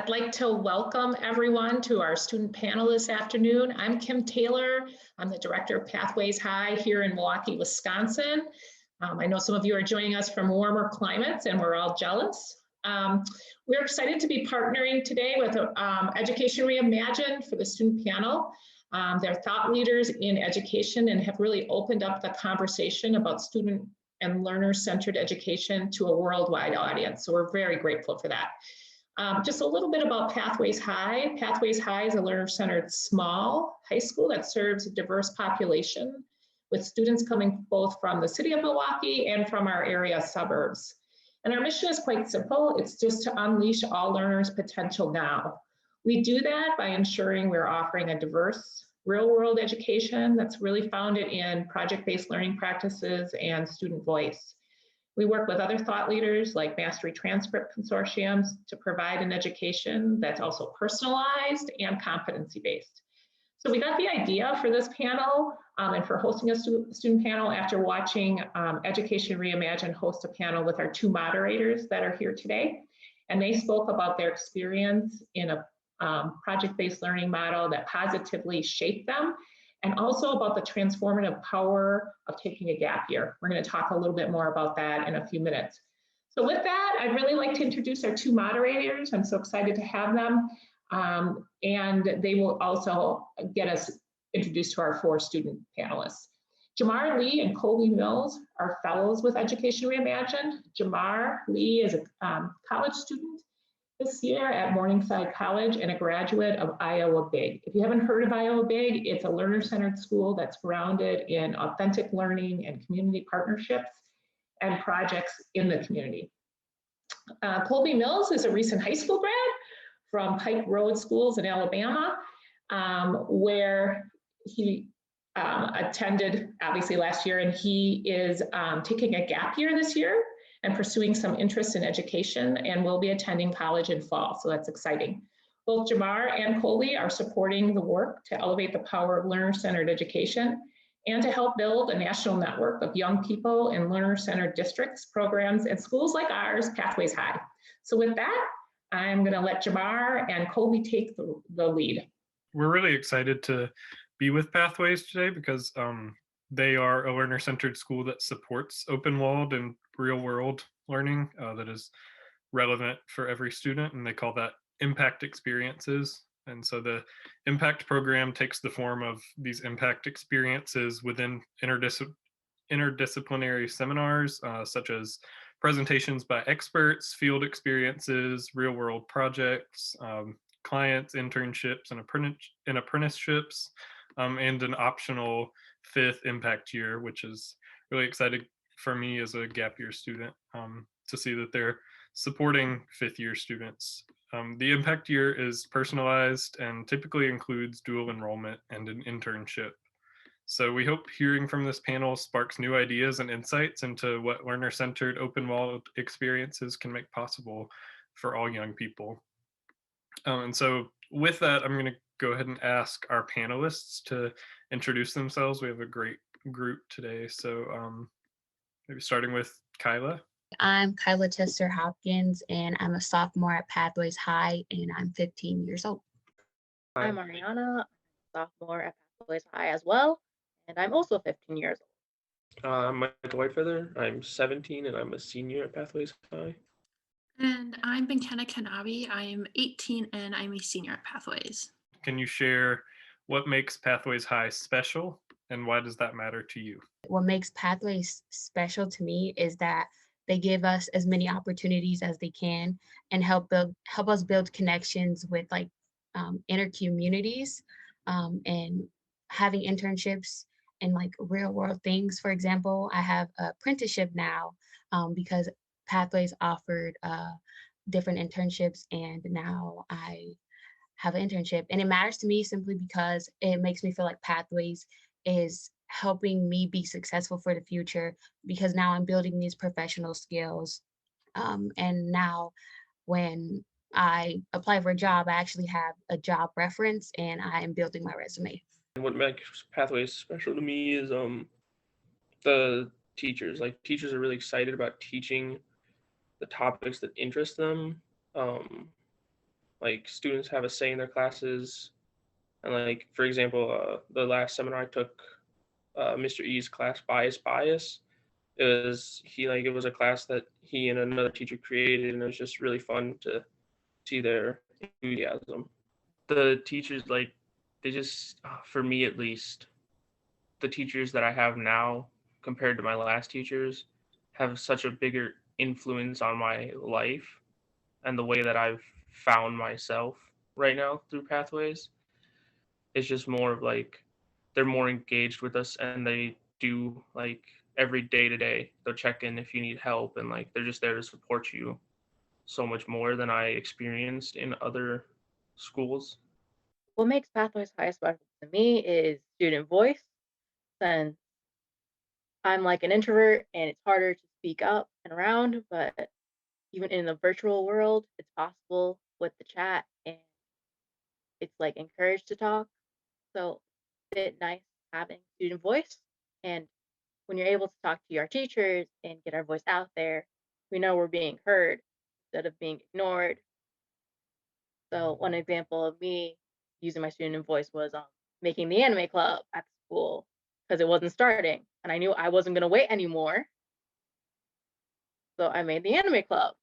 I'd like to welcome everyone to our student panel this afternoon. I'm Kim Taylor. I'm the Director of Pathways High here in Milwaukee, Wisconsin. I know some of you are joining us from warmer climates and we're all jealous. We're excited to be partnering today with Education Reimagined for the student panel. They're thought leaders in education and have really opened up the conversation about student and learner-centered education to a worldwide audience. So we're very grateful for that. Just a little bit about Pathways High. Pathways High is a learner-centered small high school that serves a diverse population with students coming both from the city of Milwaukee and from our area suburbs. And our mission is quite simple. It's just to unleash all learners' potential now. We do that by ensuring we're offering a diverse real-world education that's really founded in project-based learning practices and student voice. We work with other thought leaders like Mastery Transcript Consortiums to provide an education that's also personalized and competency-based. So we got the idea for this panel and for hosting a student panel after watching Education Reimagined host a panel with our two moderators that are here today. And they spoke about their experience in a project-based learning model that positively shaped them, and also about the transformative power of taking a gap year. We're going to talk a little bit more about that in a few minutes. So with that, I'd really like to introduce our two moderators. I'm so excited to have them. And they will also get us introduced to our four student panelists. Jamar Lee and Colby Mills are fellows with Education Reimagined. Jamar Lee is a college student this year at Morningside College and a graduate of Iowa Big. If you haven't heard of Iowa Big, it's a learner-centered school that's grounded in authentic learning and community partnerships and projects in the community. Colby Mills is a recent high school grad from Pike Road Schools in Alabama, where he attended obviously last year, and he is taking a gap year this year and pursuing some interest in education, and will be attending college in fall, so that's exciting. Both Jamar and Colby are supporting the work to elevate the power of learner-centered education and to help build a national network of young people in learner-centered districts, programs, and schools like ours, Pathways High. So with that, I'm gonna let Jamar and Colby take the lead. We're really excited to be with Pathways today because they are a learner-centered school that supports open-walled and real-world learning that is relevant for every student, and they call that impact experiences. And so the impact program takes the form of these impact experiences within interdisciplinary seminars, such as presentations by experts, field experiences, real-world projects, clients, internships, and apprenticeships, and an optional fifth impact year, which is really exciting for me as a gap year student to see that they're supporting fifth year students. The impact year is personalized and typically includes dual enrollment and an internship. So we hope hearing from this panel sparks new ideas and insights into what learner-centered open-walled experiences can make possible for all young people. And so with that, I'm going to go ahead and ask our panelists to introduce themselves. We have a great group today. So maybe starting with Kyla. I'm Kyla Tester Hopkins, and I'm a sophomore at Pathways High, and I'm 15 years old. I'm Ariana, sophomore at Pathways High as well, and I'm also 15 years old. I'm Michael Whitefeather. I'm 17, and I'm a senior at Pathways High. And I'm Benkena Kanabi. I'm 18, and I'm a senior at Pathways. Can you share what makes Pathways High special, and why does that matter to you? What makes Pathways special to me is that they give us as many opportunities as they can and help us build connections with inner communities and having internships and real world things. For example, I have an apprenticeship now because Pathways offered different internships, and now I have an internship. And it matters to me simply because it makes me feel like Pathways is helping me be successful for the future, because now I'm building these professional skills. And now when I apply for a job, I actually have a job reference and I am building my resume. What makes Pathways special to me is the teachers. Teachers are really excited about teaching the topics that interest them. like students have a say in their classes. And like for example, the last seminar I took, Mr. E's class, Bias. It was a class that he and another teacher created, and it was just really fun to see their enthusiasm. The teachers, like, they just, for me at least, the teachers that I have now compared to my last teachers have such a bigger influence on my life and the way that I've found myself right now through Pathways. It's just more of like they're more engaged with us, and they do like every day to day. They'll check in if you need help, and like they're just there to support you so much more than I experienced in other schools. What makes Pathways High special to me is student voice, since I'm like an introvert and it's harder to speak up and around, but even in the virtual world, it's possible with the chat and it's like encouraged to talk. So it's a bit nice having student voice. And when you're able to talk to our teachers and get our voice out there, we know we're being heard instead of being ignored. So one example of me using my student voice was making the anime club at school because it wasn't starting, and I knew I wasn't going to wait anymore. So I made the anime club.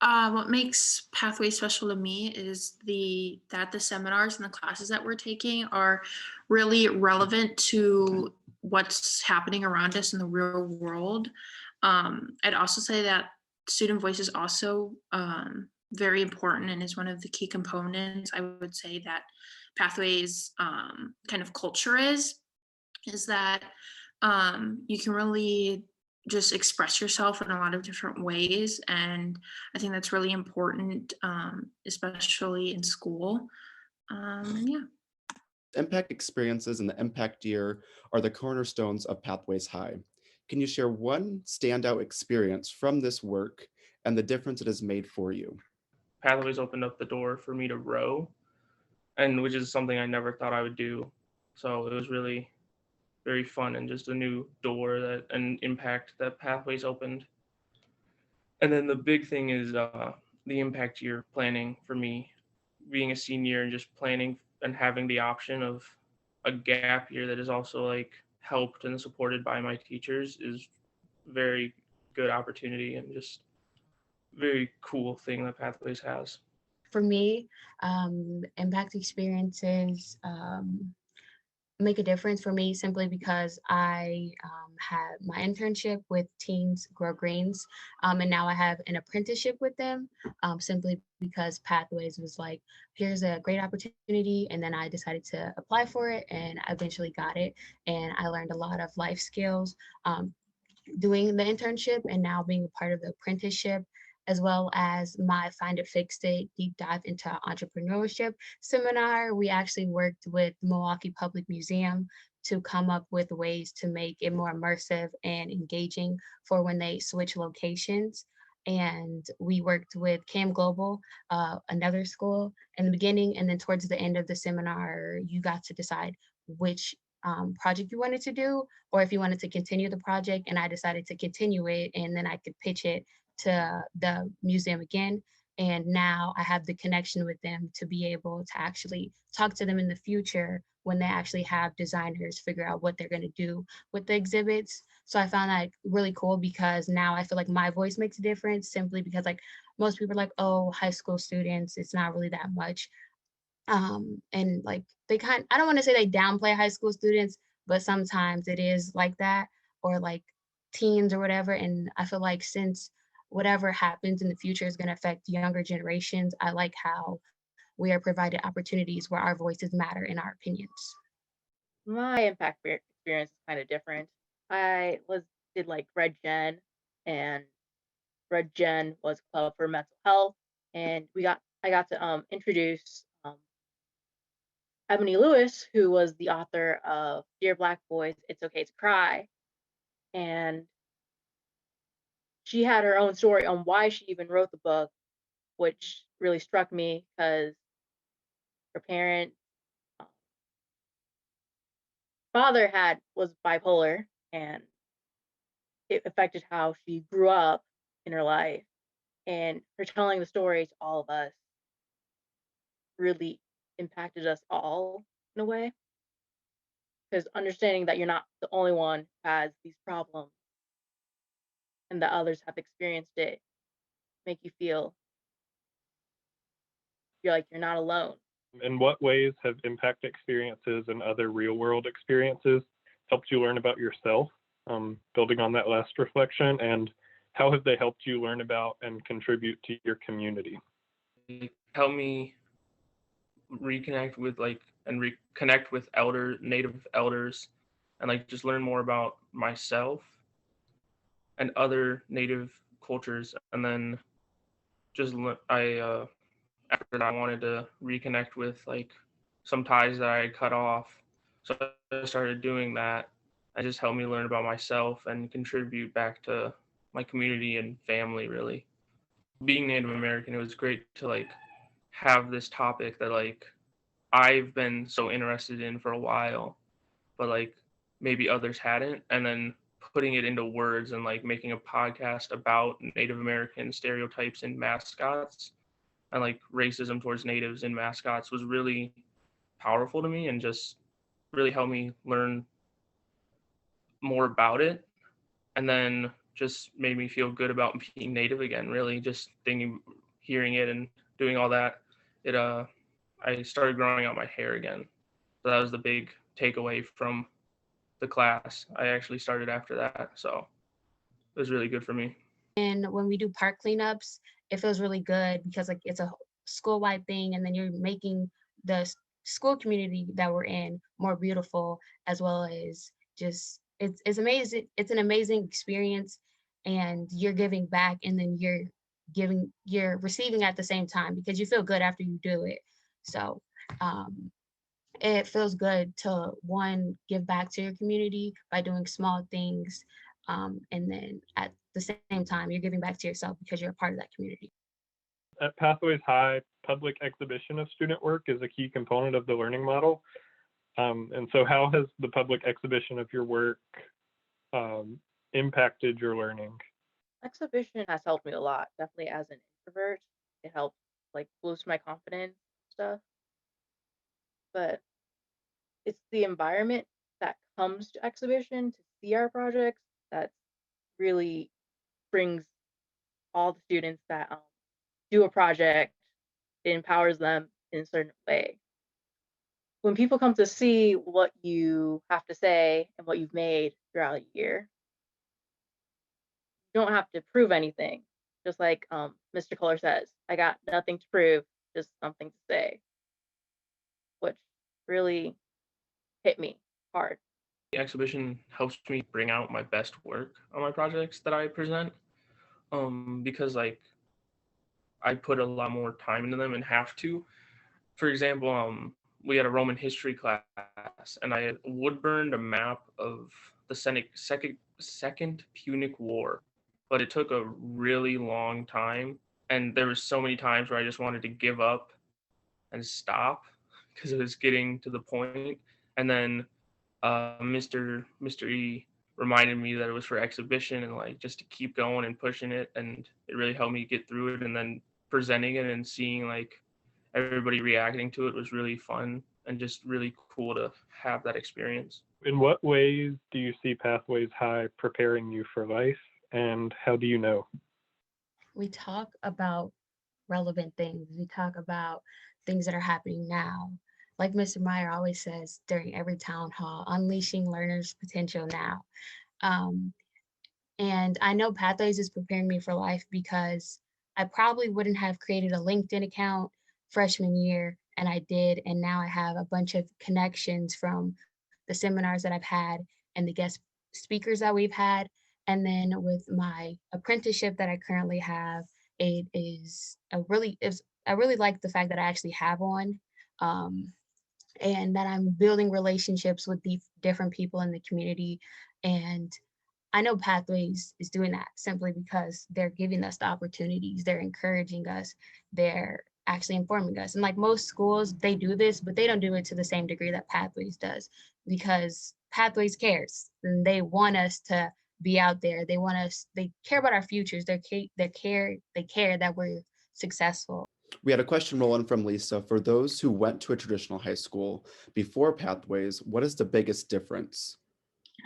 What makes Pathway special to me is that the seminars and the classes that we're taking are really relevant to what's happening around us in the real world. I'd also say that student voice is also very important and is one of the key components. I would say that Pathways kind of culture is that you can really just express yourself in a lot of different ways. And I think that's really important, especially in school. Yeah. Impact experiences and the impact year are the cornerstones of Pathways High. Can you share one standout experience from this work and the difference it has made for you? Pathways opened up the door for me to row, and which is something I never thought I would do. So it was really very fun and just a new door that an impact that Pathways opened. And then the big thing is the impact year planning for me, being a senior and just planning and having the option of a gap year that is also like helped and supported by my teachers is very good opportunity and just very cool thing that Pathways has. For me, impact experiences make a difference for me simply because I had my internship with Teens Grow Greens, and now I have an apprenticeship with them simply because Pathways was like, here's a great opportunity. And then I decided to apply for it and I eventually got it. And I learned a lot of life skills doing the internship and now being a part of the apprenticeship, as well as my Find It, Fixed It deep dive into entrepreneurship seminar. We actually worked with the Milwaukee Public Museum to come up with ways to make it more immersive and engaging for when they switch locations. And we worked with Cam Global, another school in the beginning, and then towards the end of the seminar, you got to decide which project you wanted to do, or if you wanted to continue the project. And I decided to continue it, and then I could pitch it to the museum again. And now I have the connection with them to be able to actually talk to them in the future when they actually have designers figure out what they're going to do with the exhibits. So I found that really cool because now I feel like my voice makes a difference simply because like most people are like, oh, high school students, it's not really that much. And like I don't want to say they downplay high school students, but sometimes it is like that, or like teens or whatever. And I feel like since whatever happens in the future is going to affect younger generations, I like how we are provided opportunities where our voices matter and our opinions. My impact experience is kind of different. I was did like Red Gen, and Red Gen was club for mental health, and I got to introduce Ebony Lewis, who was the author of Dear Black Boys, It's Okay to Cry, and she had her own story on why she even wrote the book, which really struck me because her parent um, father had was bipolar, and it affected how she grew up in her life. And her telling the story to all of us really impacted us all in a way. Because understanding that you're not the only one who has these problems and that others have experienced it make you feel you're like you're not alone. In what ways have impact experiences and other real world experiences helped you learn about yourself, building on that last reflection, and how have they helped you learn about and contribute to your community? It helped me reconnect with reconnect with native elders and like just learn more about myself and other native cultures. And then after that I wanted to reconnect with like some ties that I had cut off, so I started doing that. It just helped me learn about myself and contribute back to my community and family. Really, being Native American, it was great to like have this topic that like I've been so interested in for a while, but like maybe others hadn't. And then putting it into words and like making a podcast about Native American stereotypes and mascots and like racism towards natives and mascots was really powerful to me and just really helped me learn more about it. And then just made me feel good about being native again, really just thinking, hearing it and doing all that. I started growing out my hair again. So that was the big takeaway from the class. I actually started after that. So it was really good for me. And when we do park cleanups, it feels really good because like it's a school-wide thing, and then you're making the school community that we're in more beautiful, as well as just it's amazing. It's an amazing experience, and you're giving back, and then you're receiving at the same time because you feel good after you do it. So um, it feels good to one give back to your community by doing small things, and then at the same time you're giving back to yourself because you're a part of that community. At Pathways High, public exhibition of student work is a key component of the learning model. And so how has the public exhibition of your work impacted your learning? Exhibition has helped me a lot, definitely as an introvert. It helps like boost my confidence and stuff. But it's the environment that comes to exhibition to see our projects that really brings all the students that do a project, it empowers them in a certain way. When people come to see what you have to say and what you've made throughout a year, you don't have to prove anything. Just like Mr. Kohler says, I got nothing to prove, just something to say, which really hit me hard. The exhibition helps me bring out my best work on my projects that I present. Because like I put a lot more time into them and have to. For example, we had a Roman history class, and I had wood burned a map of the second Punic War, but it took a really long time, and there was so many times where I just wanted to give up and stop because it was getting to the point. And then Mr. E reminded me that it was for exhibition and like just to keep going and pushing it, and it really helped me get through it. And then presenting it and seeing like everybody reacting to it was really fun and just really cool to have that experience. In what ways do you see Pathways High preparing you for life, and how do you know? We talk about relevant things. We talk about things that are happening now. Like Mr. Meyer always says during every town hall, unleashing learners' potential now. Um, and I know Pathways is preparing me for life because I probably wouldn't have created a LinkedIn account freshman year, and I did. And now I have a bunch of connections from the seminars that I've had and the guest speakers that we've had. And then with my apprenticeship that I currently have, it is I really like the fact that I actually have one, um, and that I'm building relationships with the different people in the community. And I know Pathways is doing that simply because they're giving us the opportunities, they're encouraging us, they're actually informing us. And like most schools, they do this, but they don't do it to the same degree that Pathways does, because Pathways cares and they want us to be out there. They care about our futures. They care that we're successful. We had a question roll in from Lisa. For those who went to a traditional high school before Pathways, what is the biggest difference?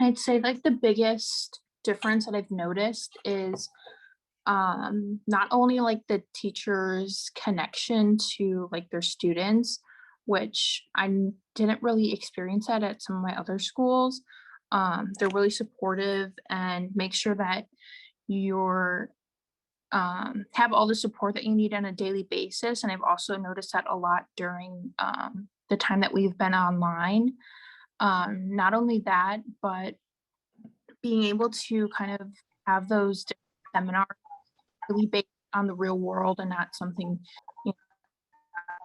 I'd say like the biggest difference that I've noticed is not only like the teachers' connection to like their students, which didn't really experience that at some of my other schools. They're really supportive and make sure that you're have all the support that you need on a daily basis. And I've also noticed that a lot during the time that we've been online. Not only that, but being able to kind of have those seminars really based on the real world and not something, you know,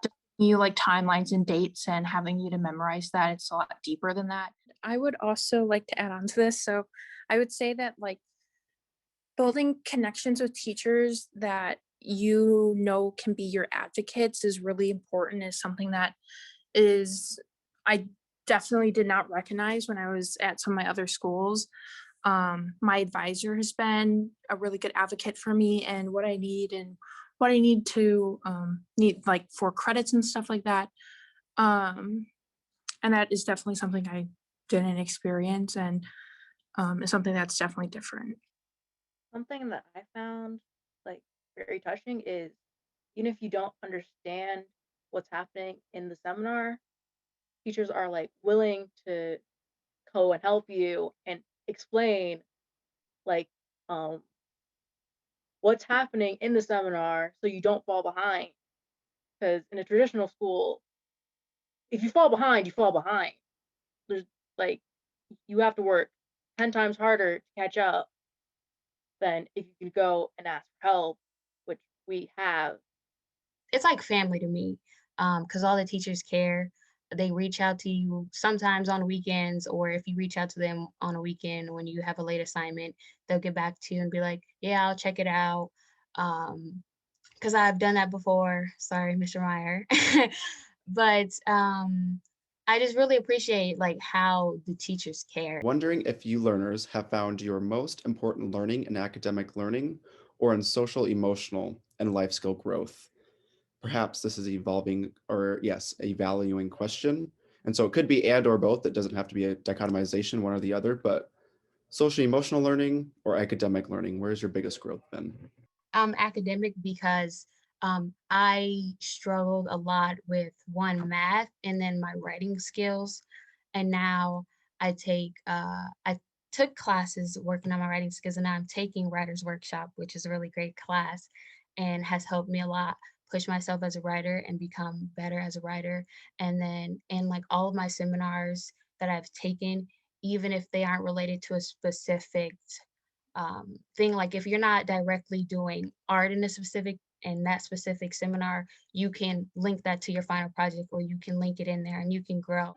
just giving you like timelines and dates and having you to memorize that. It's a lot deeper than that. I would also like to add on to this. So I would say that like building connections with teachers that you know can be your advocates is really important, is something that is I definitely did not recognize when I was at some of my other schools. My advisor has been a really good advocate for me and what I need and what I need to need like for credits and stuff like that. And that is definitely something I didn't experience and is something that's definitely different. Something that I found like very touching is even if you don't understand what's happening in the seminar, teachers are like willing to go and help you and explain like um what's happening in the seminar so you don't fall behind. Because in a traditional school, if you fall behind, you fall behind. There's like you have to work 10 times harder to catch up than if you can go and ask for help, which we have. It's like family to me, because all the teachers care. They reach out to you sometimes on weekends, or if you reach out to them on a weekend when you have a late assignment, they'll get back to you and be like, "Yeah, I'll check it out." Because I've done that before. Sorry, Mr. Meyer. But I just really appreciate like how the teachers care. Wondering if you learners have found your most important learning in academic learning or in social, emotional, and life skill growth. Perhaps this is evolving or yes, a valuing question. And so it could be and or both. It doesn't have to be a dichotomization, one or the other, but social emotional learning or academic learning, where's your biggest growth been? Academic because I struggled a lot with one math and then my writing skills, and now I took classes working on my writing skills, and now I'm taking writer's workshop, which is a really great class, and has helped me a lot push myself as a writer and become better as a writer. And then in like all of my seminars that I've taken, even if they aren't related to a specific thing, like if you're not directly doing art in that specific seminar, you can link that to your final project or you can link it in there and you can grow.